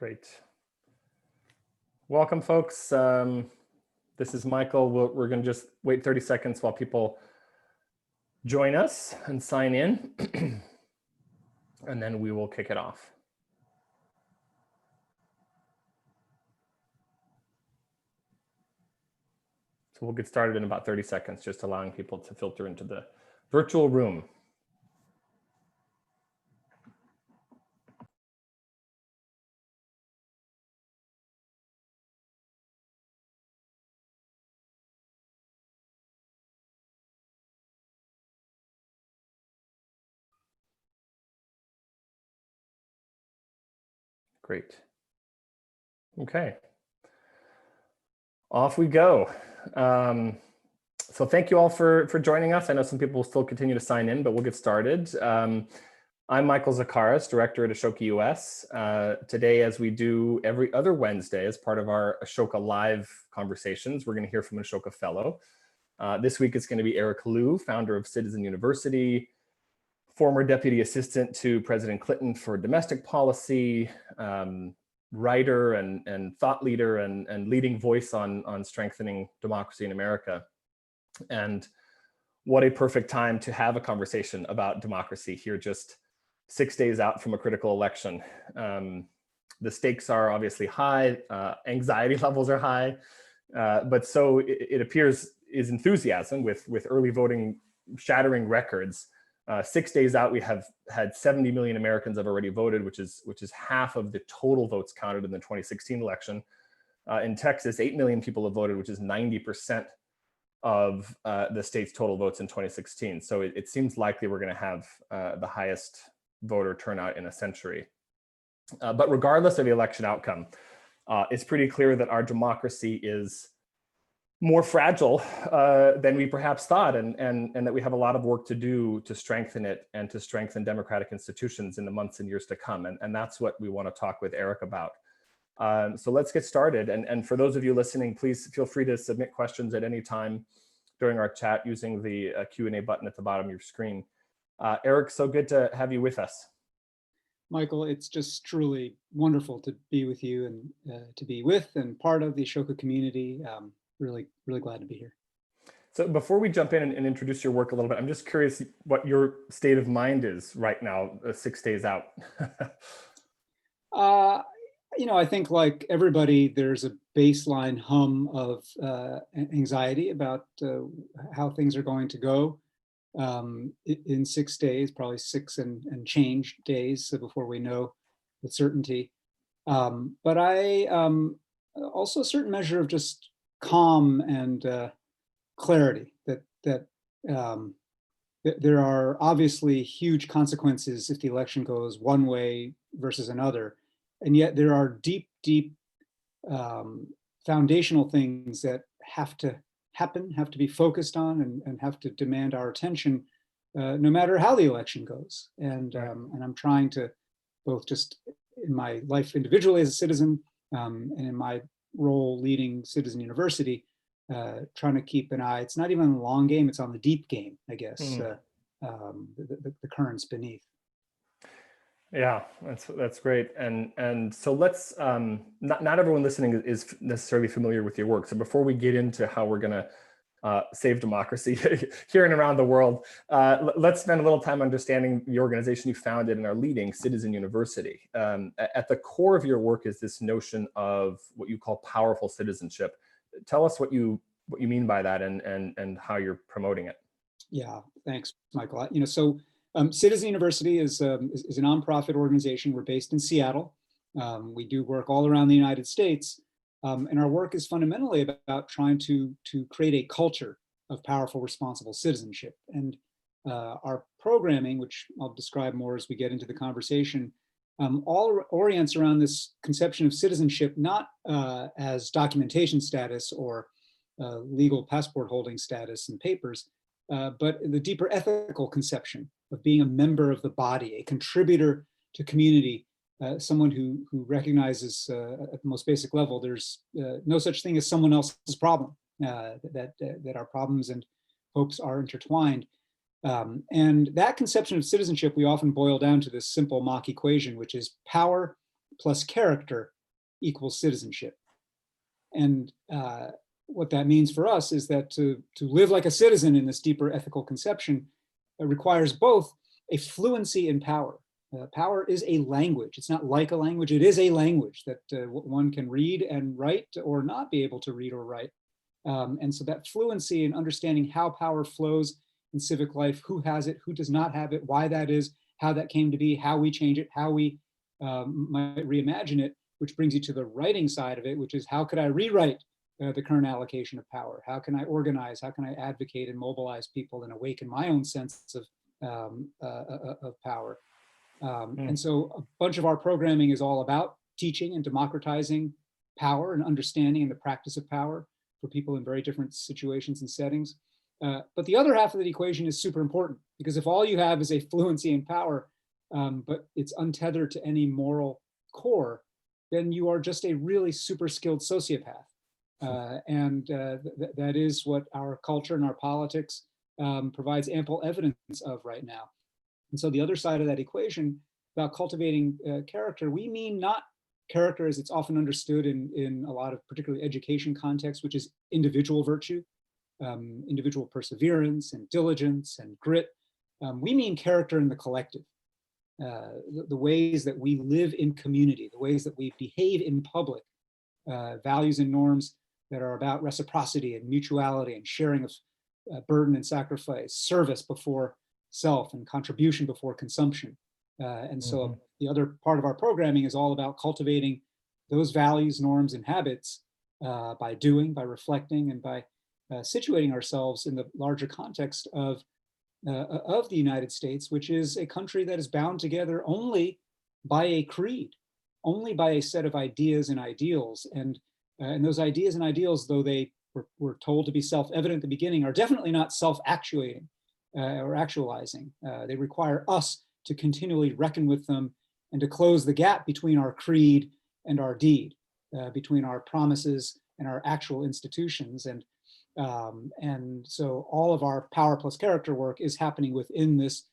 Great. Welcome, folks. This is Michael. We're going to just wait 30 seconds while people join us and sign in, and then we will kick it off. So we'll get started in about 30 seconds, just allowing people to filter into the virtual room. Great. Okay. Off we go. So thank you all for joining us. I know some people will still continue to sign in, but we'll get started. I'm Michael Zakaris, director at Ashoka US. Today, as we do every other Wednesday as part of our Ashoka Live conversations, we're going to hear from an Ashoka fellow. This week it's going to be Eric Liu, founder of Citizen University, former deputy assistant to President Clinton for domestic policy, writer and thought leader and leading voice on strengthening democracy in America. And what a perfect time to have a conversation about democracy here, just 6 days out from a critical election. The stakes are obviously high, anxiety levels are high, but so it appears is enthusiasm with early voting shattering records. 6 days out, we have had 70 million Americans have already voted, which is half of the total votes counted in the 2016 election. In Texas, 8 million people have voted, which is 90% of the state's total votes in 2016. So it seems likely we're going to have the highest voter turnout in a century. But regardless of the election outcome, it's pretty clear that our democracy is more fragile than we perhaps thought, and that we have a lot of work to do to strengthen it and to strengthen democratic institutions in the months and years to come. And that's what we want to talk with Eric about. So let's get started. And for those of you listening, please feel free to submit questions at any time during our chat using the Q&A button at the bottom of your screen. Eric, so good to have you with us. Michael, it's just truly wonderful to be with you and to be with and part of the Ashoka community. Really glad to be here. So before we jump in and introduce your work a little bit, I'm just curious what your state of mind is right now, 6 days out. I think like everybody, there's a baseline hum of anxiety about how things are going to go in 6 days, probably six and change days before we know with certainty. But I also a certain measure of just calm and clarity that there are obviously huge consequences if the election goes one way versus another, and yet there are deep foundational things that have to happen, have to be focused on, and have to demand our attention no matter how the election goes. And I'm trying to, both just in my life individually as a citizen and in my role leading Citizen University, trying to keep an eye. It's not even on the long game, it's on the deep game, I guess, the currents beneath. Yeah, that's great. And so let's, not everyone listening is necessarily familiar with your work. So before we get into how we're going to save democracy here and around the world, let's spend a little time understanding the organization you founded and are leading, Citizen University. At the core of your work is this notion of what you call powerful citizenship. Tell us what you mean by that and how you're promoting it. Yeah, thanks, Michael. Citizen University is a nonprofit organization. We're based in Seattle. We do work all around the United States. And our work is fundamentally about trying to create a culture of powerful, responsible citizenship. And our programming, which I'll describe more as we get into the conversation, all orients around this conception of citizenship, not as documentation status or legal passport holding status and papers, but the deeper ethical conception of being a member of the body, a contributor to community, someone who recognizes at the most basic level, there's no such thing as someone else's problem, that our problems and hopes are intertwined. And that conception of citizenship, we often boil down to this simple mock equation, which is power plus character equals citizenship. And what that means for us is that to live like a citizen in this deeper ethical conception requires both a fluency in power. Power is a language. It's not like a language. It is a language that one can read and write or not be able to read or write. And so that fluency in understanding how power flows in civic life, who has it, who does not have it, why that is, how that came to be, how we change it, how we might reimagine it, which brings you to the writing side of it, which is how could I rewrite the current allocation of power? How can I organize? How can I advocate and mobilize people and awaken my own sense of power? And so a bunch of our programming is all about teaching and democratizing power and understanding and the practice of power for people in very different situations and settings. But the other half of the equation is super important, because if all you have is a fluency in power, but it's untethered to any moral core, then you are just a really super skilled sociopath. That is what our culture and our politics provides ample evidence of right now. And so the other side of that equation about cultivating character, we mean not character as it's often understood in a lot of particularly education contexts, which is individual virtue, individual perseverance and diligence and grit. We mean character in the collective, the ways that we live in community, the ways that we behave in public, values and norms that are about reciprocity and mutuality and sharing of burden and sacrifice, service before self and contribution before consumption. And so the other part of our programming is all about cultivating those values, norms, and habits by doing, by reflecting, and by situating ourselves in the larger context of the United States, which is a country that is bound together only by a creed, only by a set of ideas and ideals. And those ideas and ideals, though they were told to be self-evident at the beginning, are definitely not self-actuating or actualizing. They require us to continually reckon with them and to close the gap between our creed and our deed, between our promises and our actual institutions. And so all of our power plus character work is happening within this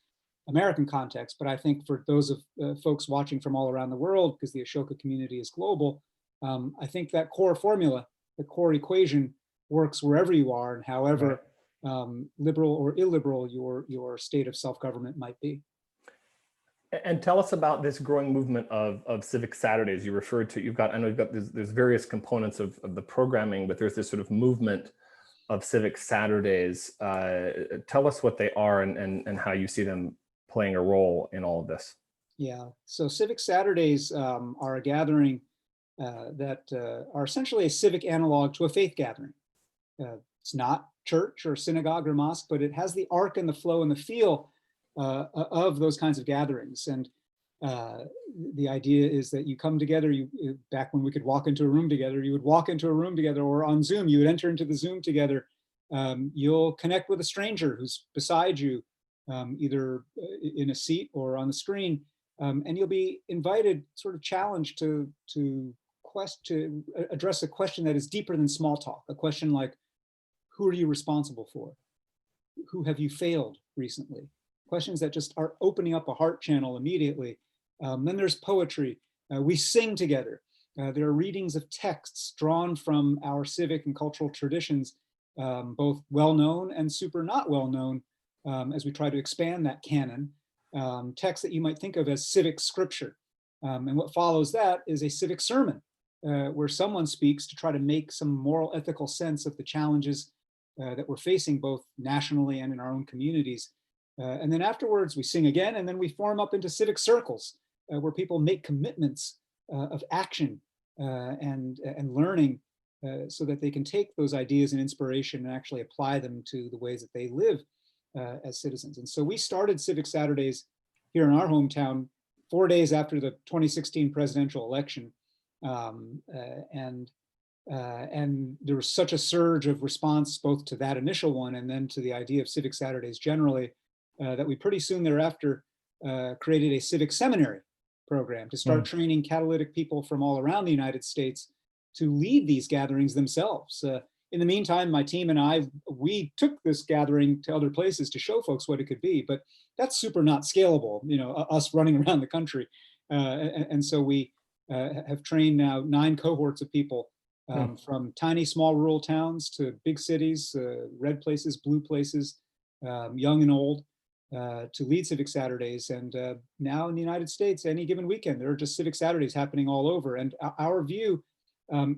American context. But I think for those of folks watching from all around the world, because the Ashoka community is global, I think that core formula, the core equation, works wherever you are and however liberal or illiberal your state of self-government might be. And tell us about this growing movement of Civic Saturdays. You referred to, I know you've got, there's various components of the programming, but there's this sort of movement of Civic Saturdays. Tell us what they are and how you see them playing a role in all of this. Yeah, so Civic Saturdays are a gathering that are essentially a civic analog to a faith gathering. It's not church or synagogue or mosque, but it has the arc and the flow and the feel of those kinds of gatherings. And the idea is that you come together, back when we could walk into a room together, you would walk into a room together, or on Zoom, you would enter into the Zoom together. You'll connect with a stranger who's beside you, either in a seat or on the screen, and you'll be invited, sort of challenged to address a question that is deeper than small talk, a question like, who are you responsible for? Who have you failed recently? Questions that just are opening up a heart channel immediately. Then there's poetry. We sing together. There are readings of texts drawn from our civic and cultural traditions, both well-known and super not well-known, as we try to expand that canon. Texts that you might think of as civic scripture. And what follows that is a civic sermon, where someone speaks to try to make some moral, ethical sense of the challenges that we're facing both nationally and in our own communities. And then afterwards we sing again, and then we form up into civic circles where people make commitments of action and learning so that they can take those ideas and inspiration and actually apply them to the ways that they live as citizens. And so we started Civic Saturdays here in our hometown 4 days after the 2016 presidential election. And there was such a surge of response both to that initial one and then to the idea of Civic Saturdays generally, that we pretty soon thereafter created a civic seminary program to start training catalytic people from all around the United States to lead these gatherings themselves. In the meantime, my team and we took this gathering to other places to show folks what it could be, but that's super not scalable, us running around the country. And so we have trained now 9 cohorts of people from tiny, small rural towns to big cities, red places, blue places, young and old, to lead Civic Saturdays. And now in the United States, any given weekend, there are just Civic Saturdays happening all over. And our view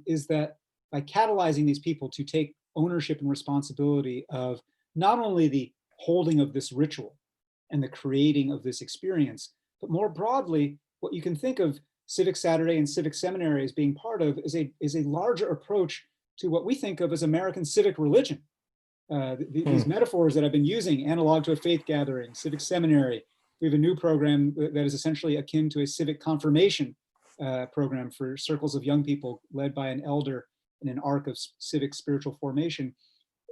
is that by catalyzing these people to take ownership and responsibility of not only the holding of this ritual and the creating of this experience, but more broadly, what you can think of Civic Saturday and Civic Seminary as being part of is a larger approach to what we think of as American civic religion. These metaphors that I've been using, analog to a faith gathering, civic seminary. We have a new program that is essentially akin to a civic confirmation program for circles of young people led by an elder in an arc of civic spiritual formation.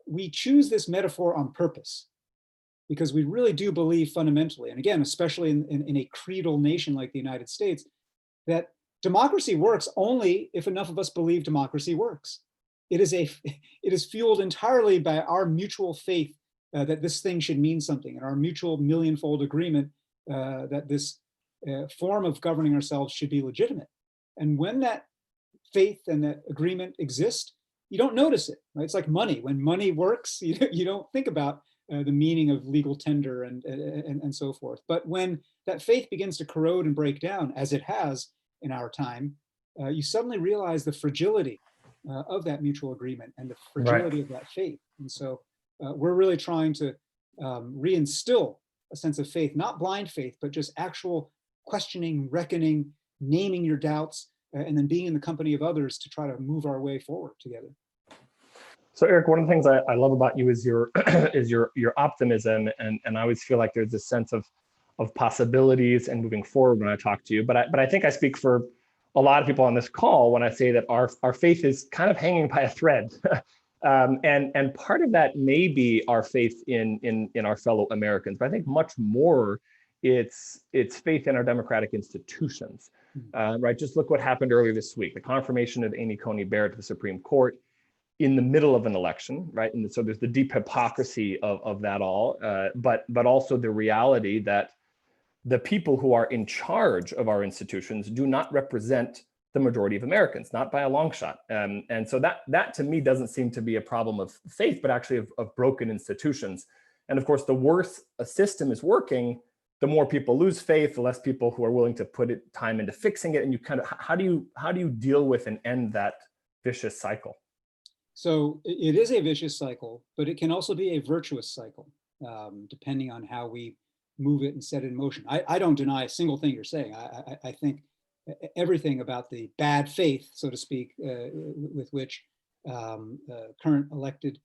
We choose this metaphor on purpose because we really do believe fundamentally, and again, especially in a creedal nation like the United States, that democracy works only if enough of us believe democracy works. It is fueled entirely by our mutual faith that this thing should mean something, and our mutual millionfold agreement that this form of governing ourselves should be legitimate. And when that faith and that agreement exist, you don't notice it. Right? It's like money. When money works, you don't think about the meaning of legal tender and so forth. But when that faith begins to corrode and break down, as it has in our time, you suddenly realize the fragility of that mutual agreement and the fragility of that faith. And so we're really trying to reinstill a sense of faith, not blind faith, but just actual questioning, reckoning, naming your doubts, and then being in the company of others to try to move our way forward together. So Eric, one of the things I love about you is your your optimism, and I always feel like there's this sense of possibilities and moving forward when I talk to you. But I think I speak for a lot of people on this call when I say that our faith is kind of hanging by a thread. And part of that may be our faith in our fellow Americans, but I think much more it's faith in our democratic institutions. Right? Just look what happened earlier this week, the confirmation of Amy Coney Barrett to the Supreme Court in the middle of an election, right? And so there's the deep hypocrisy of that all, but also the reality that the people who are in charge of our institutions do not represent the majority of Americans, not by a long shot. And so that to me doesn't seem to be a problem of faith, but actually of broken institutions. And of course, the worse a system is working, the more people lose faith, the less people who are willing to put time into fixing it. And you kind of, how do you deal with and end that vicious cycle? So it is a vicious cycle, but it can also be a virtuous cycle, depending on how we move it and set it in motion. I don't deny a single thing you're saying. I think everything about the bad faith, so to speak, with which current elected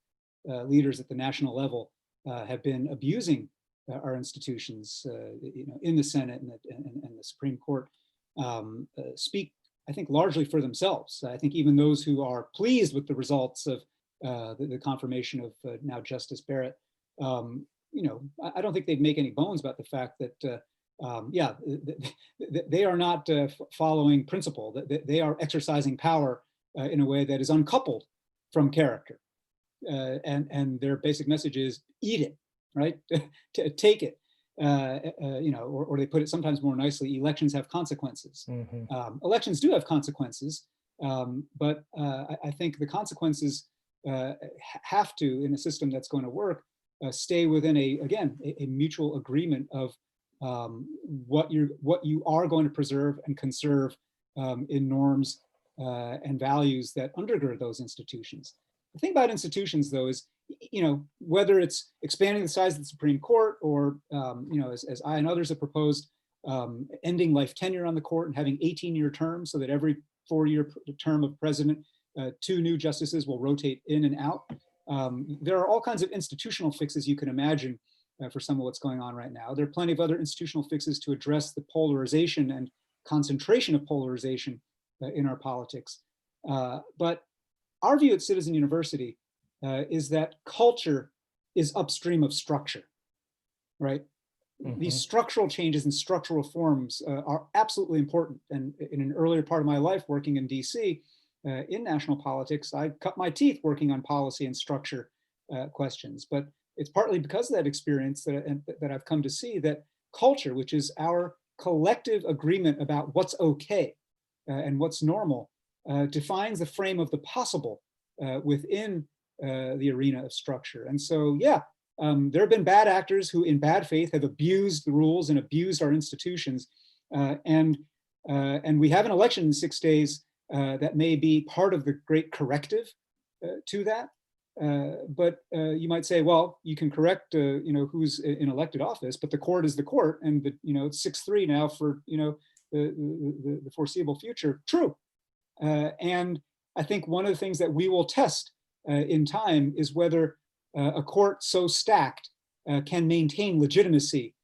leaders at the national level have been abusing our institutions, in the Senate and the Supreme Court, speak, I think, largely for themselves. I think even those who are pleased with the results of the confirmation of now Justice Barrett, I don't think they'd make any bones about the fact that, they are not following principle, that they are exercising power in a way that is uncoupled from character. And their basic message is eat it, right? Take it. Or they put it sometimes more nicely, elections have consequences. Elections do have consequences, but I think the consequences have to, in a system that's going to work, stay within a mutual agreement of what you are going to preserve and conserve in norms and values that undergird those institutions. The thing about institutions, though, is whether it's expanding the size of the Supreme Court or, as I and others have proposed, ending life tenure on the court and having 18-year terms so that every 4-year term of president, 2 new justices will rotate in and out. There are all kinds of institutional fixes you can imagine for some of what's going on right now. There are plenty of other institutional fixes to address the polarization and concentration of polarization in our politics. But our view at Citizen University is that culture is upstream of structure, right? These structural changes and structural reforms are absolutely important. And in an earlier part of my life working in DC, in national politics, I cut my teeth working on policy and structure questions. But it's partly because of that experience that I've come to see that culture, which is our collective agreement about what's okay, and what's normal defines the frame of the possible within the arena of structure. And so, yeah, there have been bad actors who in bad faith have abused the rules and abused our institutions. And we have an election in 6 days that may be part of the great corrective to that. But you might say, well, you can correct, who's in elected office, but the court is the court, and it's 6-3 now for the foreseeable future. True, and I think one of the things that we will test in time is whether a court so stacked can maintain legitimacy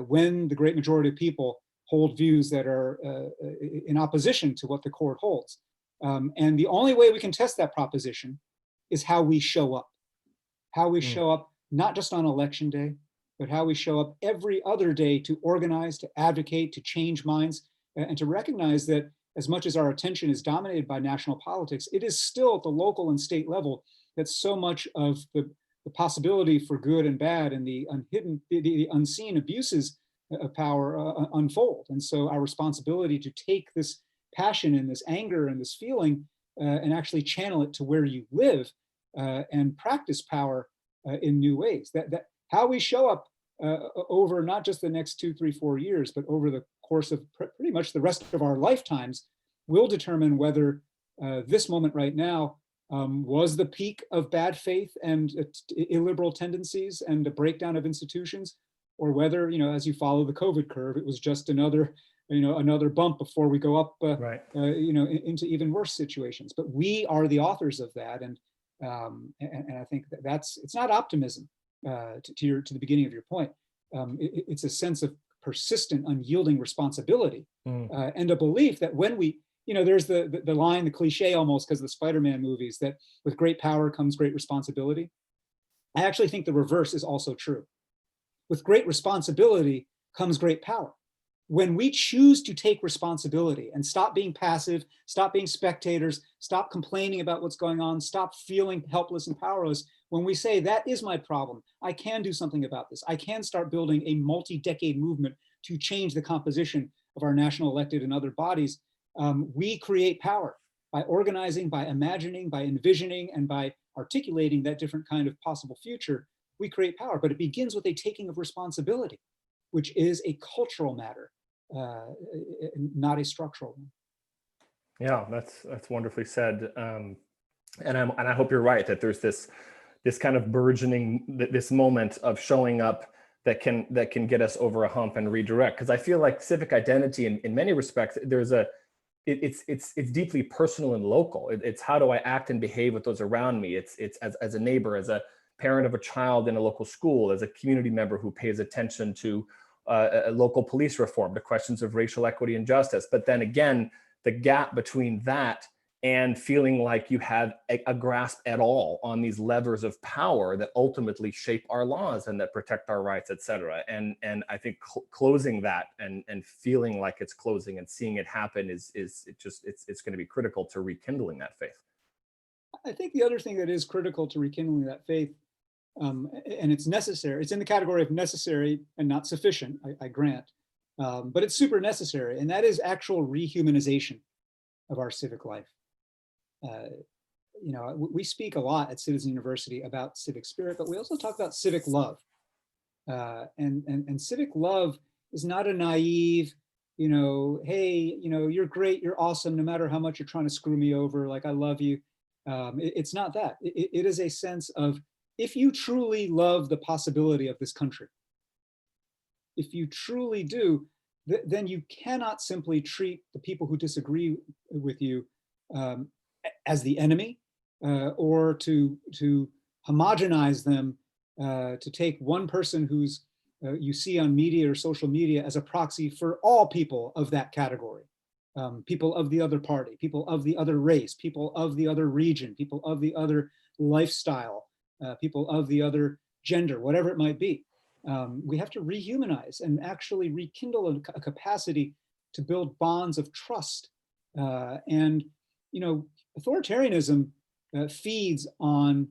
when the great majority of people hold views that are in opposition to what the court holds. And the only way we can test that proposition is how we show up. How we show up, not just on election day, but how we show up every other day to organize, to advocate, to change minds, and to recognize that as much as our attention is dominated by national politics, it is still at the local and state level that so much of the possibility for good and bad and the unseen abuses of power unfold. And so our responsibility to take this passion and this anger and this feeling and actually channel it to where you live and practice power in new ways. That how we show up over not just the next 2, 3, 4 years, but over the course of pretty much the rest of our lifetimes will determine whether this moment right now was the peak of bad faith and illiberal tendencies and a breakdown of institutions, or whether, as you follow the COVID curve, it was just another bump before we go up, into even worse situations. But we are the authors of that, and I think it's not optimism. To the beginning of your point, it's a sense of persistent, unyielding responsibility and a belief that when we, there's the line, the cliche almost, because of the Spider-Man movies, that with great power comes great responsibility. I actually think the reverse is also true. With great responsibility comes great power. When we choose to take responsibility and stop being passive, stop being spectators, stop complaining about what's going on, stop feeling helpless and powerless, when we say that is my problem, I can do something about this, I can start building a multi-decade movement to change the composition of our national elected and other bodies, we create power by organizing, by imagining, by envisioning, and by articulating that different kind of possible future. We create power, but it begins with a taking of responsibility, which is a cultural matter, not a structural one. Yeah, that's wonderfully said. And I hope you're right that there's this kind of burgeoning, this moment of showing up that can get us over a hump and redirect. Because I feel like civic identity, in many respects, it's deeply personal and local. It's how do I act and behave with those around me. It's as a neighbor, as a parent of a child in a local school, as a community member who pays attention to a local police reform, to questions of racial equity and justice. But then again, the gap between that and feeling like you have a grasp at all on these levers of power that ultimately shape our laws and that protect our rights, et cetera. And I think closing that and feeling like it's closing and seeing it happen it's going to be critical to rekindling that faith. I think the other thing that is critical to rekindling that faith, and it's necessary, it's in the category of necessary and not sufficient, I grant, but it's super necessary, and that is actual rehumanization of our civic life. We speak a lot at Citizen University about civic spirit, but we also talk about civic love. And civic love is not a naive, hey, you're great, you're awesome, no matter how much you're trying to screw me over, like I love you. It's not that. It is a sense of, if you truly love the possibility of this country, if you truly do, then you cannot simply treat the people who disagree with you as the enemy, or to homogenize them, to take one person who's you see on media or social media as a proxy for all people of that category. People of the other party, people of the other race, people of the other region, people of the other lifestyle, people of the other gender, whatever it might be. We have to rehumanize and actually rekindle a capacity to build bonds of trust. And authoritarianism feeds on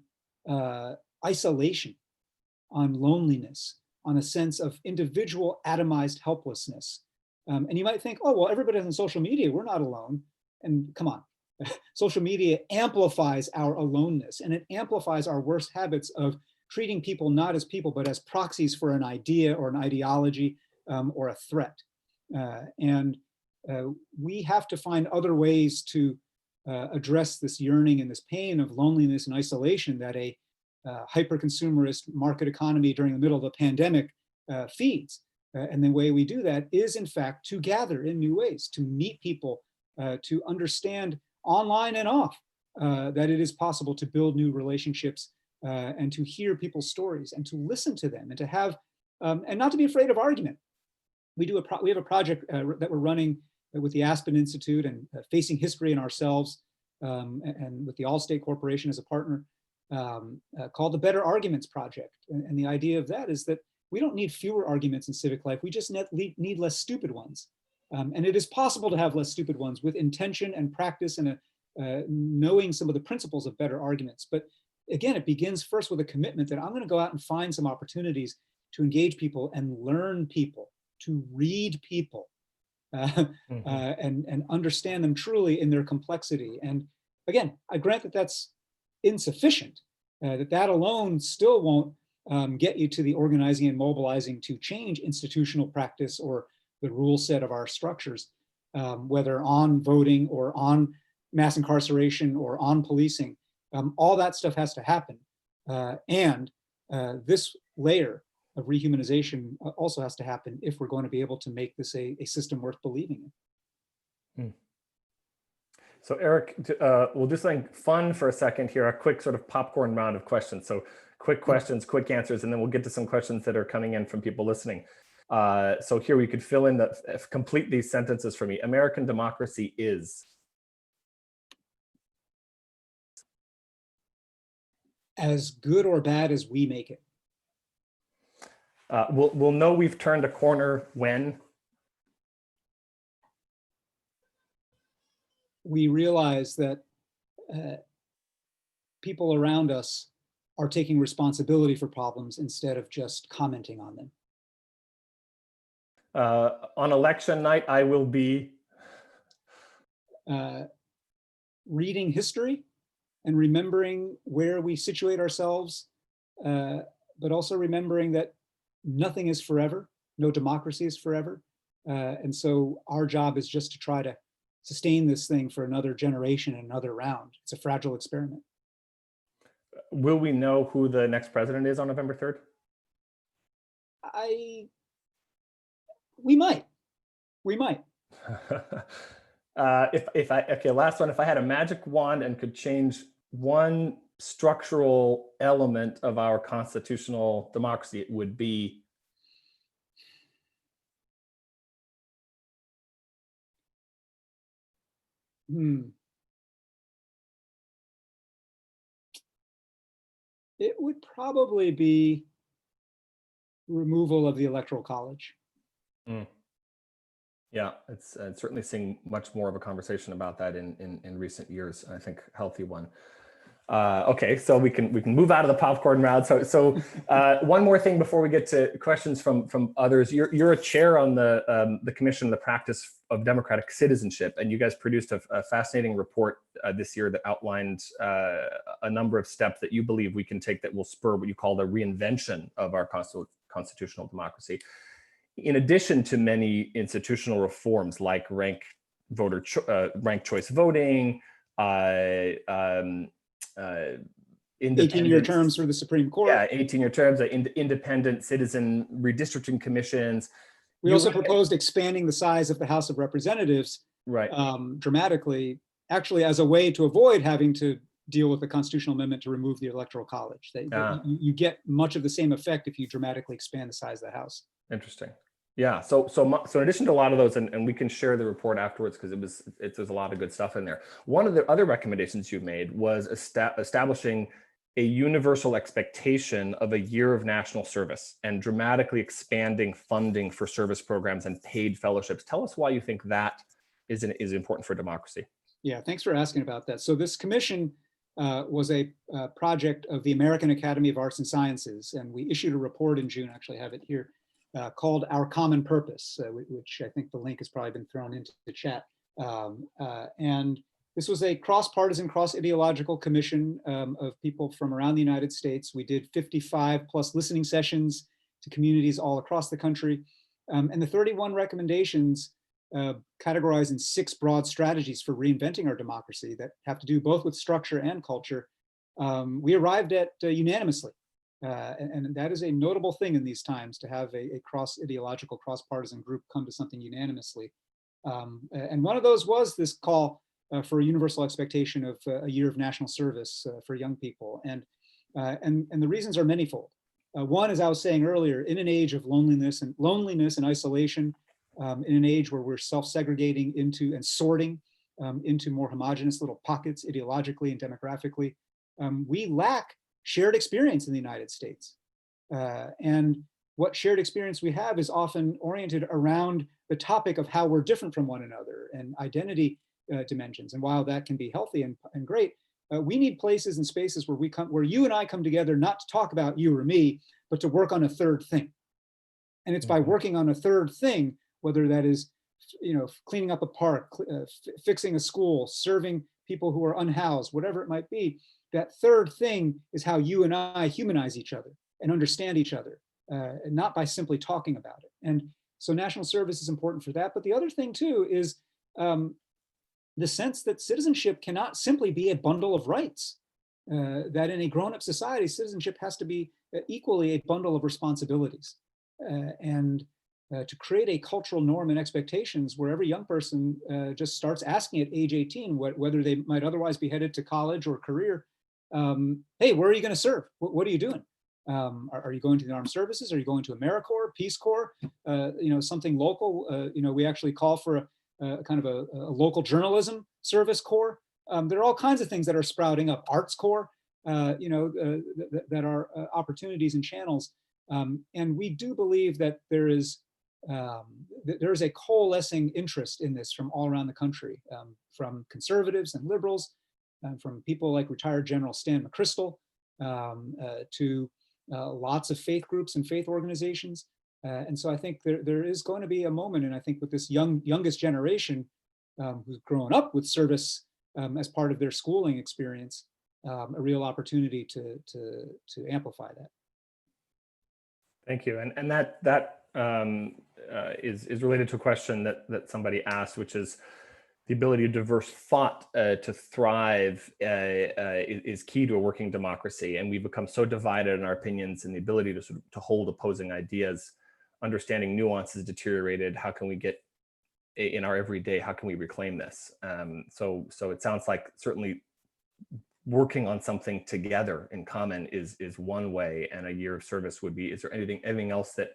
isolation, on loneliness, on a sense of individual atomized helplessness. And you might think, oh, well, everybody on social media, we're not alone. and come on, social media amplifies our aloneness, and it amplifies our worst habits of treating people not as people, but as proxies for an idea or an ideology or a threat. And we have to find other ways to address this yearning and this pain of loneliness and isolation that a hyper-consumerist market economy during the middle of a pandemic feeds. And the way we do that is, in fact, to gather in new ways, to meet people, to understand online and off that it is possible to build new relationships and to hear people's stories and to listen to them and to have, and not to be afraid of argument. We have a project that we're running with the Aspen Institute and Facing History and Ourselves, and with the Allstate Corporation as a partner, called the Better Arguments Project. And the idea of that is that we don't need fewer arguments in civic life, we just need less stupid ones. And it is possible to have less stupid ones with intention and practice and knowing some of the principles of better arguments. But again, it begins first with a commitment that I'm going to go out and find some opportunities to engage people and learn people, to read people, and understand them truly in their complexity. And again, I grant that that's insufficient, that alone still won't get you to the organizing and mobilizing to change institutional practice or the rule set of our structures, whether on voting or on mass incarceration or on policing. All that stuff has to happen. And this layer of rehumanization also has to happen if we're going to be able to make this a system worth believing in. So Eric, we'll do something fun for a second here, a quick sort of popcorn round of questions. So quick questions, quick answers, and then we'll get to some questions that are coming in from people listening. So here we could fill in complete these sentences for me. American democracy is? As good or bad as we make it. We'll know we've turned a corner when? We realize that people around us are taking responsibility for problems instead of just commenting on them. On election night, I will be? Reading history and remembering where we situate ourselves, but also remembering that nothing is forever, no democracy is forever. And so our job is just to try to sustain this thing for another generation, another round. It's a fragile experiment. Will we know who the next president is on November 3rd? We might. Okay, last one. If I had a magic wand and could change one structural element of our constitutional democracy, it would be? It would probably be removal of the Electoral College. Yeah, it's certainly seeing much more of a conversation about that in recent years. I think healthy one. Okay, so we can move out of the popcorn round. So one more thing before we get to questions from others. You're a chair on the Commission on the Practice of Democratic Citizenship, and you guys produced a fascinating report this year that outlined a number of steps that you believe we can take that will spur what you call the reinvention of our constitutional democracy. In addition to many institutional reforms like ranked choice voting, 18-year terms for the Supreme Court. Yeah, 18-year terms, independent citizen redistricting commissions. We also proposed expanding the size of the House of Representatives dramatically, actually as a way to avoid having to deal with the constitutional amendment to remove the Electoral College. You get much of the same effect if you dramatically expand the size of the House. Interesting. Yeah. So in addition to a lot of those, and we can share the report afterwards because there's a lot of good stuff in there. One of the other recommendations you made was establishing a universal expectation of a year of national service and dramatically expanding funding for service programs and paid fellowships. Tell us why you think that is important for democracy. Yeah, thanks for asking about that. So this commission was a project of the American Academy of Arts and Sciences, and we issued a report in June, actually have it here, called Our Common Purpose, which I think the link has probably been thrown into the chat. And this was a cross-partisan, cross-ideological commission of people from around the United States. We did 55 plus listening sessions to communities all across the country. And the 31 recommendations categorized in 6 broad strategies for reinventing our democracy that have to do both with structure and culture, we arrived at unanimously. And that is a notable thing in these times, to have a cross-ideological, cross-partisan group come to something unanimously. And one of those was this call for a universal expectation of a year of national service for young people. And the reasons are manifold. One, as I was saying earlier, in an age of loneliness and isolation, in an age where we're self-segregating into and sorting into more homogenous little pockets ideologically and demographically, we lack shared experience in the United States. And what shared experience we have is often oriented around the topic of how we're different from one another and identity dimensions. And while that can be healthy and great, we need places and spaces where you and I come together, not to talk about you or me, but to work on a third thing. And it's by working on a third thing, whether that is, cleaning up a park, fixing a school, serving people who are unhoused, whatever it might be, that third thing is how you and I humanize each other and understand each other, and not by simply talking about it. And so national service is important for that. But the other thing too is the sense that citizenship cannot simply be a bundle of rights, that in a grown-up society, citizenship has to be equally a bundle of responsibilities. And to create a cultural norm and expectations where every young person just starts asking at age 18 whether they might otherwise be headed to college or career, hey, where are you going to serve? What are you doing? Are you going to the armed services? Are you going to AmeriCorps, Peace Corps, something local? We actually call for a kind of a local journalism service corps. There are all kinds of things that are sprouting up, arts corps, that are opportunities and channels. And we do believe that there is a coalescing interest in this from all around the country, from conservatives and liberals, from people like retired General Stan McChrystal, to lots of faith groups and faith organizations. And so I think there is going to be a moment, and I think with this youngest generation who's grown up with service as part of their schooling experience, a real opportunity to amplify that. Thank you. And that is related to a question that somebody asked, which is the ability of diverse thought to thrive is key to a working democracy. And we've become so divided in our opinions, and the ability to hold opposing ideas, understanding nuance is deteriorated. How can we get in our everyday, how can we reclaim this? So it sounds like certainly working on something together in common is one way, and a year of service would be. Is there anything else that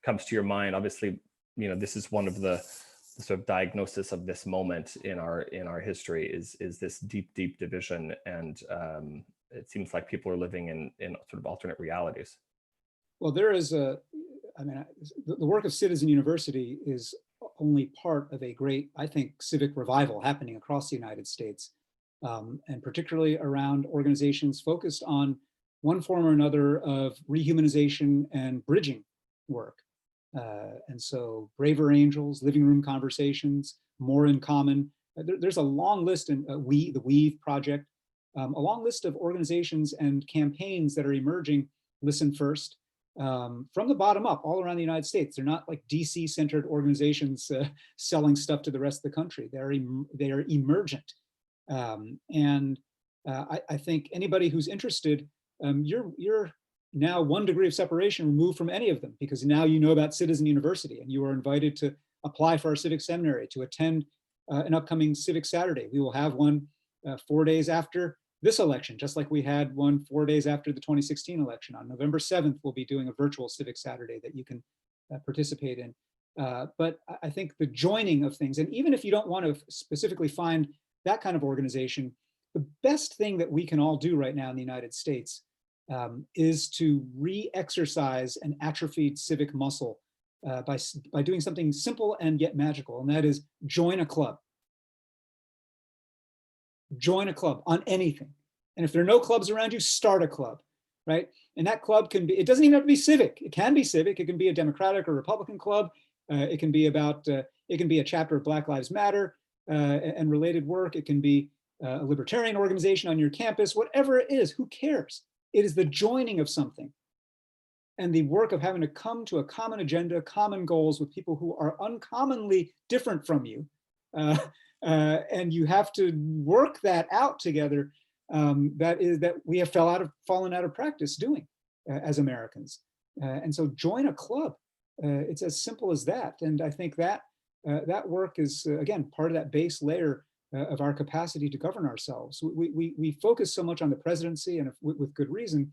comes to your mind? Obviously, this is one of the sort of diagnosis of this moment in our history is this deep division, and it seems like people are living in sort of alternate realities. Well, there is the work of Citizen University is only part of a great, I think, civic revival happening across the United States, and particularly around organizations focused on one form or another of rehumanization and bridging work. And so Braver Angels, Living Room Conversations, More in Common. There's a long list, and the Weave Project, a long list of organizations and campaigns that are emerging, Listen First, from the bottom up all around the United States. They're not like DC-centered organizations selling stuff to the rest of the country. They are emergent. And I think anybody who's interested, you're now 1 degree of separation removed from any of them, because now you know about Citizen University, and you are invited to apply for our civic seminary, to attend an upcoming Civic Saturday. We will have one 4 days after this election, just like we had one 4 days after the 2016 election. On November 7th, we'll be doing a virtual Civic Saturday that you can participate in. But I think the joining of things, and even if you don't want to specifically find that kind of organization, the best thing that we can all do right now in the United States is to re-exercise an atrophied civic muscle by doing something simple and yet magical, and that is join a club. Join a club on anything. And if there are no clubs around you, start a club, right? And that club can be, it doesn't even have to be civic. It can be civic. It can be a Democratic or Republican club. It can be a chapter of Black Lives Matter. and related work. It can be a libertarian organization on your campus, whatever it is, who cares? It is the joining of something and the work of having to come to a common agenda, common goals with people who are uncommonly different from you. And you have to work that out together. That we have fallen out of practice doing as Americans. And so join a club. It's as simple as that. And I think that that work is, again, part of that base layer of our capacity to govern ourselves. We focus so much on the presidency, and with good reason.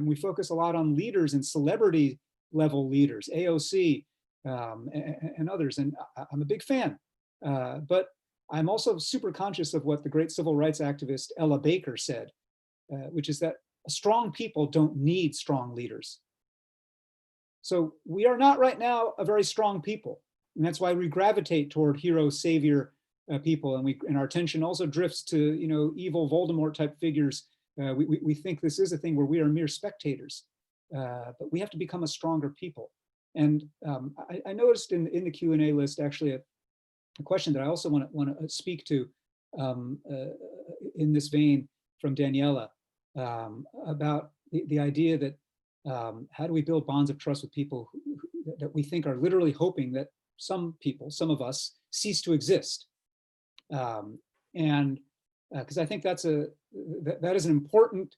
We focus a lot on leaders and celebrity level leaders, AOC and others. And I'm a big fan. But I'm also super conscious of what the great civil rights activist Ella Baker said, which is that strong people don't need strong leaders. So we are not right now a very strong people. And that's why we gravitate toward hero, savior people. And our attention also drifts to, evil Voldemort type figures. We think this is a thing where we are mere spectators, but we have to become a stronger people. And I noticed in the Q&A list, actually, a question that I also want to speak to in this vein from Daniela about the idea that how do we build bonds of trust with people that we think are literally hoping that some people, some of us, cease to exist. And because I think that is an important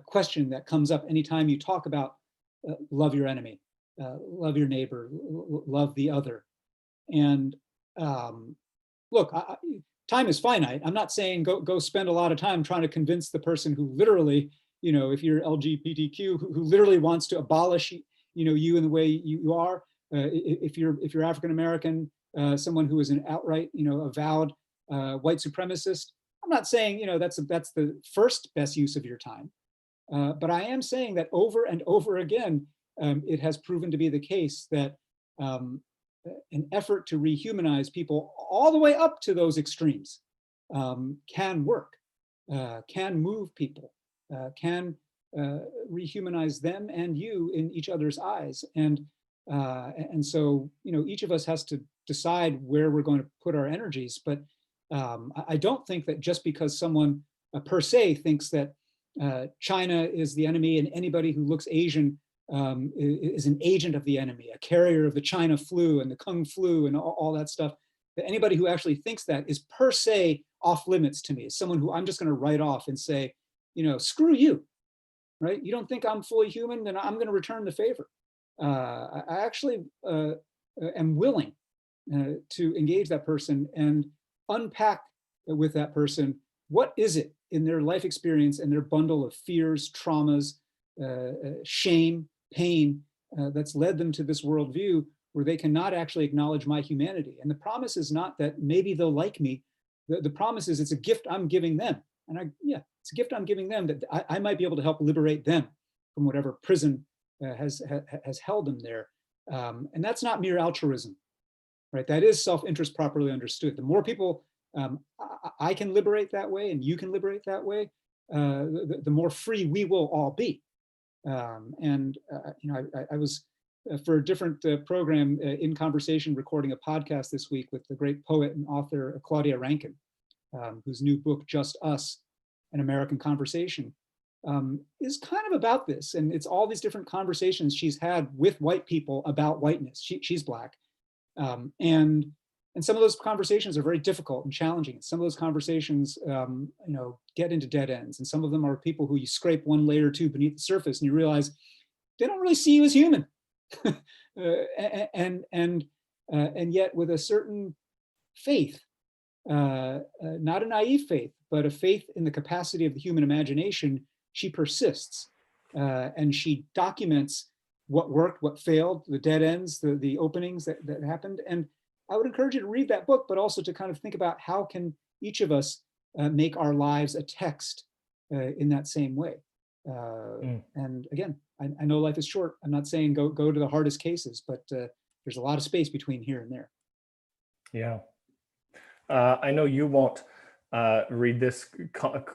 question that comes up anytime you talk about love your enemy, love your neighbor, love the other. And look, time is finite. I'm not saying go spend a lot of time trying to convince the person who literally, if you're LGBTQ, who literally wants to abolish, you in the way you are. If you're African American, someone who is an outright, avowed white supremacist. I'm not saying, that's the first best use of your time, but I am saying that over and over again, it has proven to be the case that an effort to rehumanize people all the way up to those extremes can work, can move people, can rehumanize them and you in each other's eyes. And so, each of us has to decide where we're going to put our energies. But I don't think that just because someone per se thinks that China is the enemy and anybody who looks Asian is an agent of the enemy, a carrier of the China flu and the Kung flu and all that stuff, that anybody who actually thinks that is per se off limits to me, is someone who I'm just going to write off and say, screw you, right? You don't think I'm fully human, then I'm going to return the favor. I actually am willing to engage that person and unpack with that person, what is it in their life experience and their bundle of fears, traumas, shame, pain that's led them to this worldview where they cannot actually acknowledge my humanity. And the promise is not that maybe they'll like me. The promise is it's a gift I'm giving them. And it's a gift I'm giving them that I might be able to help liberate them from whatever prison has held them there. And that's not mere altruism, right? That is self-interest properly understood. The more people I can liberate that way and you can liberate that way, the more free we will all be. I was for a different program in conversation recording a podcast this week with the great poet and author Claudia Rankine, whose new book, Just Us, An American Conversation, is kind of about this. And it's all these different conversations she's had with white people about whiteness. She's Black. And some of those conversations are very difficult and challenging. Some of those conversations, get into dead ends. And some of them are people who you scrape one layer or two beneath the surface and you realize they don't really see you as human. And yet with a certain faith, not a naive faith, but a faith in the capacity of the human imagination, she persists and she documents what worked, what failed, the dead ends, the openings that happened. And I would encourage you to read that book, but also to kind of think about how can each of us make our lives a text in that same way. And again, I know life is short. I'm not saying go to the hardest cases, but there's a lot of space between here and there. Yeah. I know you won't read this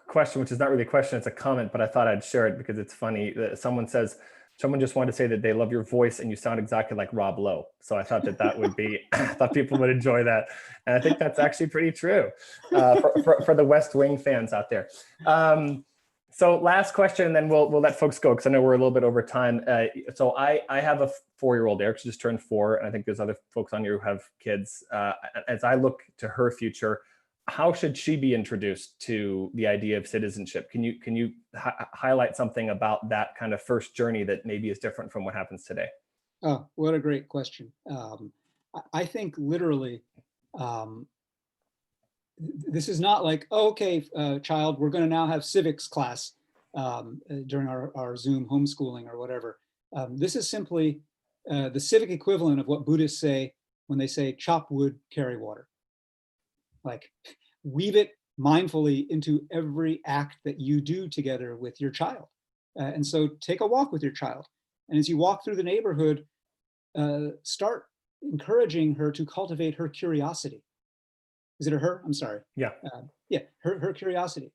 question, which is not really a question, it's a comment, but I thought I'd share it because it's funny. Someone says, Someone just wanted to say that they love your voice and you sound exactly like Rob Lowe. So I thought that would be, I thought people would enjoy that. And I think that's actually pretty true for the West Wing fans out there. So last question, and then we'll let folks go because I know we're a little bit over time. So I have a 4-year-old. Eric just turned 4, and I think there's other folks on here who have kids. As I look to her future, how should she be introduced to the idea of citizenship? Can you highlight something about that kind of first journey that maybe is different from what happens today? Oh, what a great question. I think literally, this is not like, oh, okay, child, we're going to now have civics class during our Zoom homeschooling or whatever. This is simply the civic equivalent of what Buddhists say when they say chop wood, carry water. Like, weave it mindfully into every act that you do together with your child. And so take a walk with your child. And as you walk through the neighborhood, start encouraging her to cultivate her curiosity. Is it a her? I'm sorry. Yeah. Yeah, her curiosity.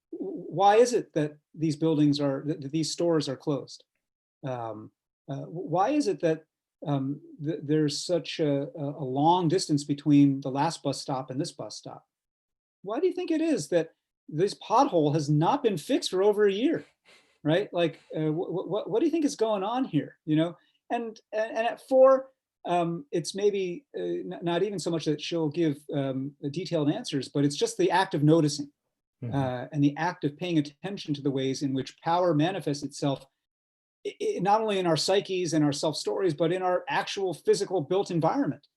Why is it that these buildings that these stores are closed? Why is it that there's such a long distance between the last bus stop and this bus stop? Why do you think it is that this pothole has not been fixed for over a year, right? Like, what do you think is going on here? You know, and at 4, it's maybe not even so much that she'll give detailed answers, but it's just the act of noticing and the act of paying attention to the ways in which power manifests itself, not only in our psyches and our self-stories, but in our actual physical built environment.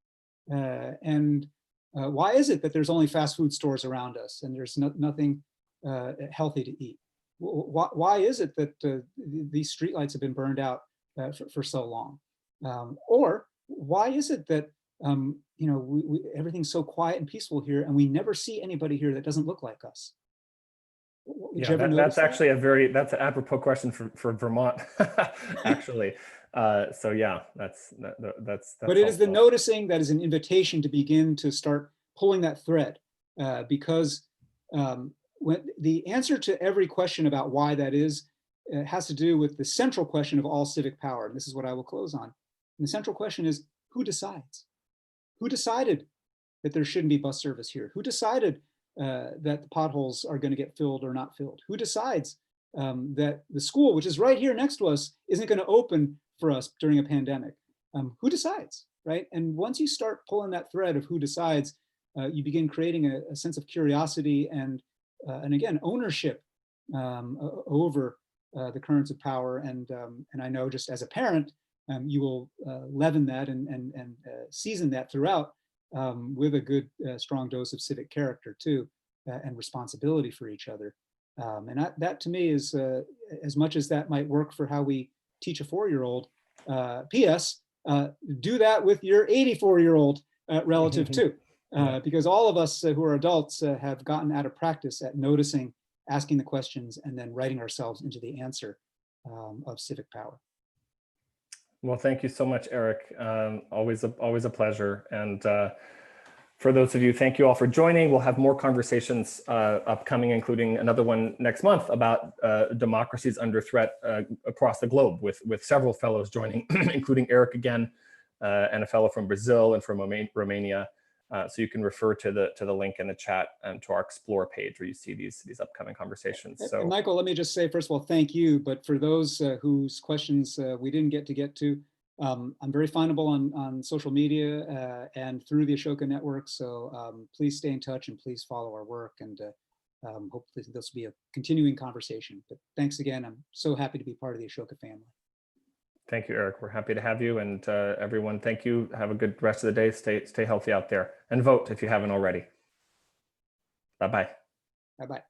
Why is it that there's only fast food stores around us and there's nothing healthy to eat? Why is it that these streetlights have been burned out for so long? Or why is it that everything's so quiet and peaceful here and we never see anybody here that doesn't look like us? Yeah, that's actually that's an apropos question for Vermont, actually. So yeah, that's But it is the noticing that is an invitation to begin to start pulling that thread, because when the answer to every question about why that is has to do with the central question of all civic power. And this is what I will close on. And the central question is, who decides? Who decided that there shouldn't be bus service here? Who decided that the potholes are going to get filled or not filled? Who decides that the school, which is right here next to us, isn't going to open for us during a pandemic? Who decides, right? And once you start pulling that thread of who decides, you begin creating a sense of curiosity and again, ownership over the currents of power. And I know just as a parent, you will leaven that and season that throughout with a good, strong dose of civic character too, and responsibility for each other. And that to me is, as much as that might work for how we teach a 4-year-old, P.S., do that with your 84-year-old relative too, because all of us who are adults have gotten out of practice at noticing, asking the questions, and then writing ourselves into the answer of civic power. Well, thank you so much, Eric. Always a pleasure. And for those of you, thank you all for joining. We'll have more conversations upcoming, including another one next month about democracies under threat across the globe with several fellows joining, including Eric again, and a fellow from Brazil and from Romania. So you can refer to the link in the chat and to our Explore page where you see these upcoming conversations. So, and Michael, let me just say, first of all, thank you. But for those whose questions we didn't get to, I'm very findable on social media and through the Ashoka network. So please stay in touch and please follow our work. And hopefully this will be a continuing conversation. But thanks again. I'm so happy to be part of the Ashoka family. Thank you, Eric. We're happy to have you. And everyone, thank you. Have a good rest of the day. Stay healthy out there and vote if you haven't already. Bye-bye. Bye-bye.